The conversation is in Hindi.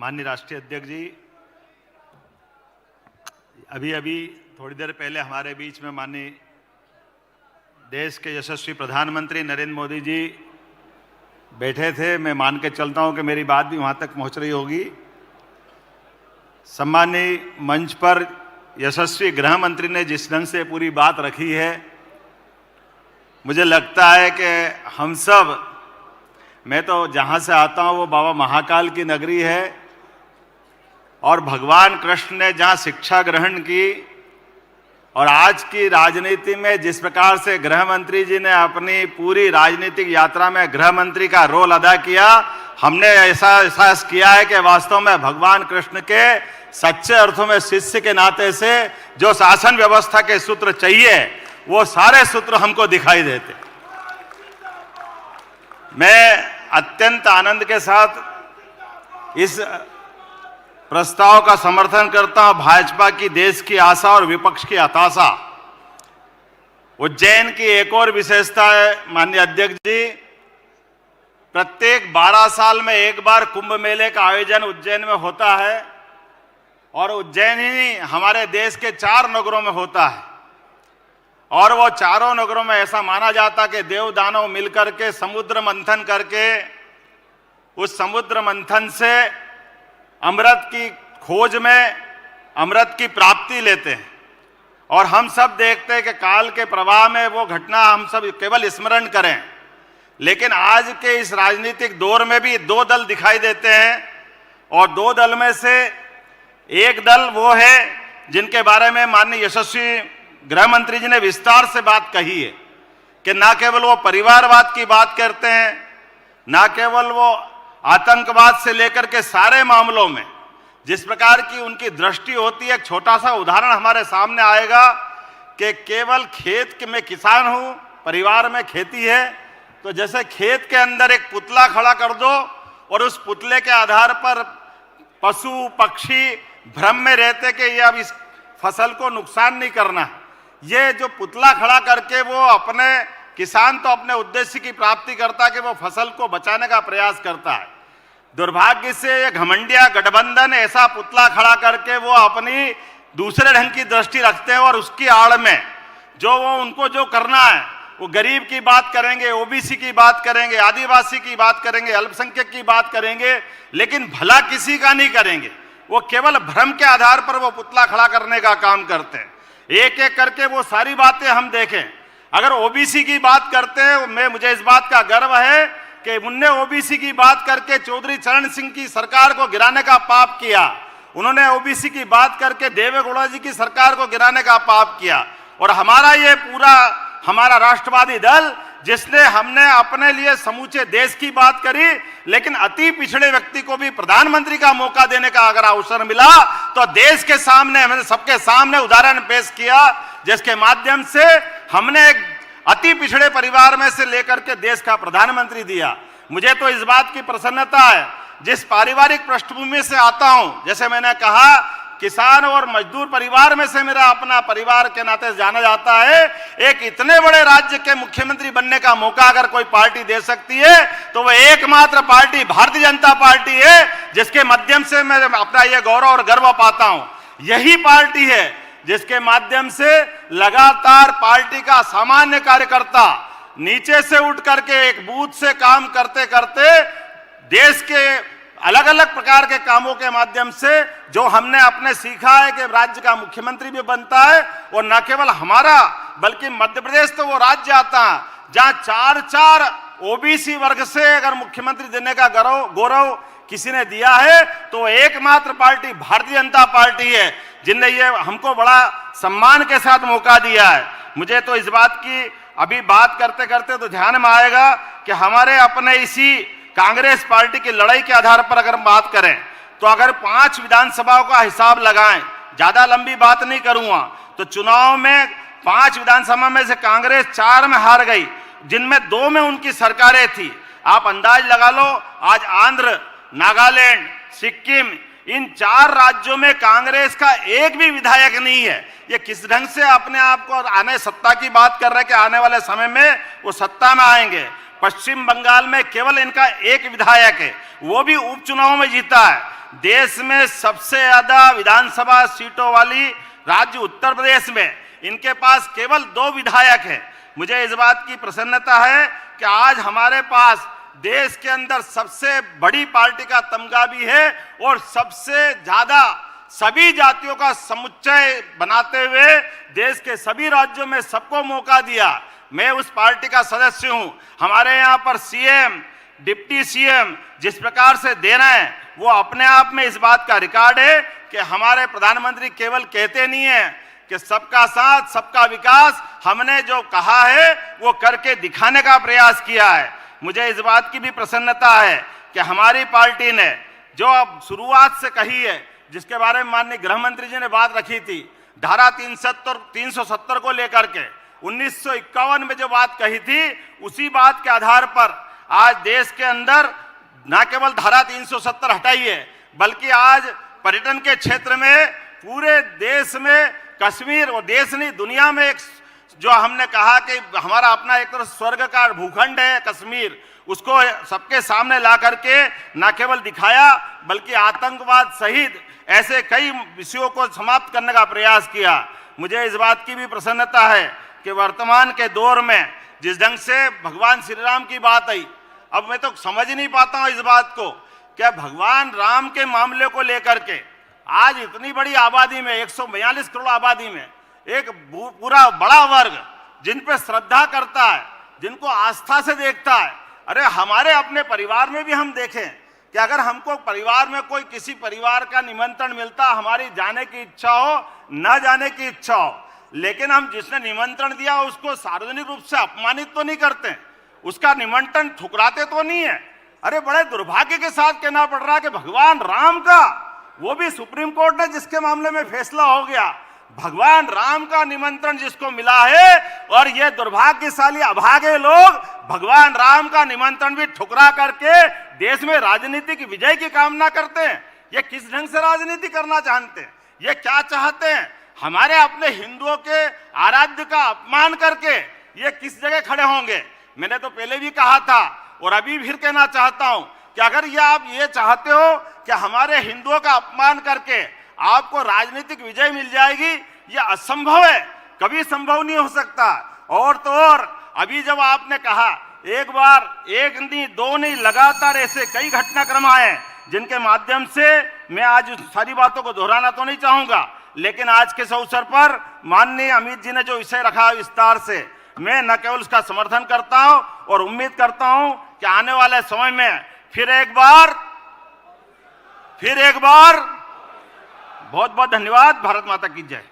माननीय राष्ट्रीय अध्यक्ष जी, अभी थोड़ी देर पहले हमारे बीच में माननीय देश के यशस्वी प्रधानमंत्री नरेंद्र मोदी जी बैठे थे। मैं मान के चलता हूं कि मेरी बात भी वहां तक पहुंच रही होगी। सम्मानीय मंच पर यशस्वी गृह मंत्री ने जिस ढंग से पूरी बात रखी है, मुझे लगता है कि हम सब, मैं तो जहां से आता हूं वो बाबा महाकाल की नगरी है और भगवान कृष्ण ने जहां शिक्षा ग्रहण की और आज की राजनीति में जिस प्रकार से गृह मंत्री जी ने अपनी पूरी राजनीतिक यात्रा में गृह मंत्री का रोल अदा किया, हमने ऐसा एहसास किया है कि वास्तव में भगवान कृष्ण के सच्चे अर्थों में शिष्य के नाते से जो शासन व्यवस्था के सूत्र चाहिए वो सारे सूत्र हमको दिखाई देते। मैं अत्यंत आनंद के साथ इस प्रस्ताव का समर्थन करता हूं। भाजपा की देश की आशा और विपक्ष की हताशा। उज्जैन की एक और विशेषता है माननीय अध्यक्ष जी, प्रत्येक 12 साल में एक बार कुंभ मेले का आयोजन उज्जैन में होता है और उज्जैन ही हमारे देश के 4 नगरों में होता है और वो चारों नगरों में ऐसा माना जाता कि देव दानव मिलकर के समुद्र मंथन करके उस समुद्र मंथन से अमृत की खोज में अमृत की प्राप्ति लेते हैं और हम सब देखते हैं कि काल के प्रवाह में वो घटना हम सब केवल स्मरण करें। लेकिन आज के इस राजनीतिक दौर में भी 2 दल दिखाई देते हैं और 2 दल में से एक दल वो है जिनके बारे में माननीय यशस्वी गृह मंत्री जी ने विस्तार से बात कही है कि ना केवल वो परिवारवाद की बात करते हैं, ना केवल वो आतंकवाद से लेकर के सारे मामलों में जिस प्रकार की उनकी दृष्टि होती है। एक छोटा सा उदाहरण हमारे सामने आएगा कि केवल खेत में किसान हूं, परिवार में खेती है, तो जैसे खेत के अंदर एक पुतला खड़ा कर दो और उस पुतले के आधार पर पशु पक्षी भ्रम में रहते कि ये अब इस फसल को नुकसान नहीं करना है। ये जो पुतला खड़ा करके वो अपने किसान तो अपने उद्देश्य की प्राप्ति करता है कि वो फसल को बचाने का प्रयास करता है। दुर्भाग्य से ये घमंडिया गठबंधन ऐसा पुतला खड़ा करके वो अपनी दूसरे ढंग की दृष्टि रखते हैं और उसकी आड़ में जो वो उनको जो करना है वो गरीब की बात करेंगे, ओबीसी की बात करेंगे, आदिवासी की बात करेंगे, अल्पसंख्यक की बात करेंगे, लेकिन भला किसी का नहीं करेंगे। वो केवल भ्रम के आधार पर वो पुतला खड़ा करने का काम करते हैं। एक एक करके वो सारी बातें हम देखें। अगर ओबीसी की बात करते हैं, मुझे इस बात का गर्व है कि उनने ओबीसी की बात करके चौधरी चरण सिंह की सरकार को गिराने का पाप किया। उन्होंने ओबीसी की बात करके देवेगौड़ा जी की सरकार को गिराने का पाप किया। और हमारा ये पूरा हमारा राष्ट्रवादी दल जिसने हमने अपने लिए समूचे देश की बात करी, लेकिन अति पिछड़े व्यक्ति को भी प्रधानमंत्री का मौका देने का अगर अवसर मिला तो देश के सामने हमने सबके सामने उदाहरण पेश किया जिसके माध्यम से हमने एक अति पिछड़े परिवार में से लेकर के देश का प्रधानमंत्री दिया। मुझे तो इस बात की प्रसन्नता है, जिस पारिवारिक पृष्ठभूमि से आता हूं, जैसे मैंने कहा किसान और मजदूर परिवार में से मेरा अपना परिवार के नाते जाना जाता है। एक इतने बड़े राज्य के मुख्यमंत्री बनने का मौका अगर कोई पार्टी दे सकती है तो वह एकमात्र पार्टी भारतीय जनता पार्टी है, जिसके माध्यम से मैं अपना यह गौरव और गर्व पाता हूं। यही पार्टी है जिसके माध्यम से लगातार पार्टी का सामान्य कार्यकर्ता नीचे से उठ करके एक बूथ से काम करते करते देश के अलग अलग प्रकार के कामों के माध्यम से जो हमने अपने सीखा है कि राज्य का मुख्यमंत्री भी बनता है और न केवल हमारा बल्कि मध्य प्रदेश तो वो राज्य आता है जहां 4 ओबीसी वर्ग से अगर मुख्यमंत्री देने का गौरव किसी ने दिया है तो एकमात्र पार्टी भारतीय जनता पार्टी है जिनने ये हमको बड़ा सम्मान के साथ मौका दिया है। मुझे तो इस बात की अभी बात करते करते तो ध्यान में आएगा कि हमारे अपने इसी कांग्रेस पार्टी की लड़ाई के आधार पर अगर बात करें तो अगर 5 विधानसभाओं का हिसाब लगाएं, ज्यादा लंबी बात नहीं करूंगा, तो चुनाव में 5 विधानसभा में से कांग्रेस 4 में हार गई, जिनमें 2 में उनकी सरकारें थी। आप अंदाज लगा लो, आज आंध्र, नागालैंड, सिक्किम, इन 4 राज्यों में कांग्रेस का एक भी विधायक नहीं है। ये किस ढंग से अपने आप को आने सत्ता की बात कर रहे हैं कि आने वाले समय में वो सत्ता में आएंगे। पश्चिम बंगाल में केवल इनका एक विधायक है, वो भी उपचुनाव में जीता है। देश में सबसे ज्यादा विधानसभा सीटों वाली राज्य उत्तर प्रदेश में इनके पास केवल 2 विधायक हैं। मुझे इस बात की प्रसन्नता है कि आज हमारे पास देश के अंदर सबसे बड़ी पार्टी का तमगा भी है और सबसे ज्यादा सभी जातियों का समुच्चय बनाते हुए देश के सभी राज्यों में सबको मौका दिया। मैं उस पार्टी का सदस्य हूं। हमारे यहाँ पर सीएम, डिप्टी सीएम जिस प्रकार से दे रहे हैं वो अपने आप में इस बात का रिकॉर्ड है कि हमारे प्रधानमंत्री केवल कहते नहीं है कि सबका साथ सबका विकास, हमने जो कहा है वो करके दिखाने का प्रयास किया है। मुझे इस बात की भी प्रसन्नता है कि हमारी पार्टी ने जो अब शुरुआत से कही है, जिसके बारे में माननीय गृह मंत्री जी ने बात रखी थी, धारा 370 को लेकर के 1951 में जो बात कही थी, उसी बात के आधार पर आज देश के अंदर न केवल धारा 370 हटाई है बल्कि आज पर्यटन के क्षेत्र में पूरे देश में कश्मीर, और देश नहीं दुनिया में एक जो हमने कहा कि हमारा अपना एक तरह स्वर्ग का भूखंड है कश्मीर, उसको सबके सामने ला करके न केवल दिखाया बल्कि आतंकवाद सहित ऐसे कई विषयों को समाप्त करने का प्रयास किया। मुझे इस बात की भी प्रसन्नता है कि वर्तमान के दौर में जिस ढंग से भगवान श्री राम की बात आई, अब मैं तो समझ नहीं पाता हूं इस बात को, क्या भगवान राम के मामले को लेकर के आज इतनी बड़ी आबादी में 142 करोड़ आबादी में एक पूरा बड़ा वर्ग जिन पे श्रद्धा करता है, जिनको आस्था से देखता है। अरे हमारे अपने परिवार में भी हम देखें कि अगर हमको परिवार में कोई किसी परिवार का निमंत्रण मिलता, हमारी जाने की इच्छा हो, न जाने की इच्छा हो, लेकिन हम जिसने निमंत्रण दिया उसको सार्वजनिक रूप से अपमानित तो नहीं करते, उसका निमंत्रण ठुकराते तो नहीं है। अरे बड़े दुर्भाग्य के साथ कहना पड़ रहा है कि भगवान राम का, वो भी सुप्रीम कोर्ट ने जिसके मामले में फैसला हो गया, भगवान राम का निमंत्रण जिसको मिला है, और ये दुर्भाग्यशाली अभागे लोग भगवान राम का निमंत्रण भी ठुकरा करके देश में राजनीतिक विजय की कामना करते हैं। ये किस ढंग से राजनीति करना चाहते हैं? ये क्या चाहते हैं? हमारे अपने हिंदुओं के आराध्य का अपमान करके ये किस जगह खड़े होंगे? मैंने तो पहले भी कहा था और अभी फिर कहना चाहता हूं कि अगर ये आप ये चाहते हो कि हमारे हिंदुओं का अपमान करके आपको राजनीतिक विजय मिल जाएगी, ये असंभव है, कभी संभव नहीं हो सकता। और तो और अभी जब आपने कहा, एक बार एक नहीं दो नहीं लगातार ऐसे कई घटनाक्रम आए जिनके माध्यम से मैं आज सारी बातों को दोहराना तो नहीं चाहूंगा, लेकिन आज के इस अवसर पर माननीय अमित जी ने जो विषय रखा विस्तार से, मैं न केवल उसका समर्थन करता हूं और उम्मीद करता हूं कि आने वाले समय में फिर एक बार बहुत बहुत धन्यवाद। भारत माता की जय।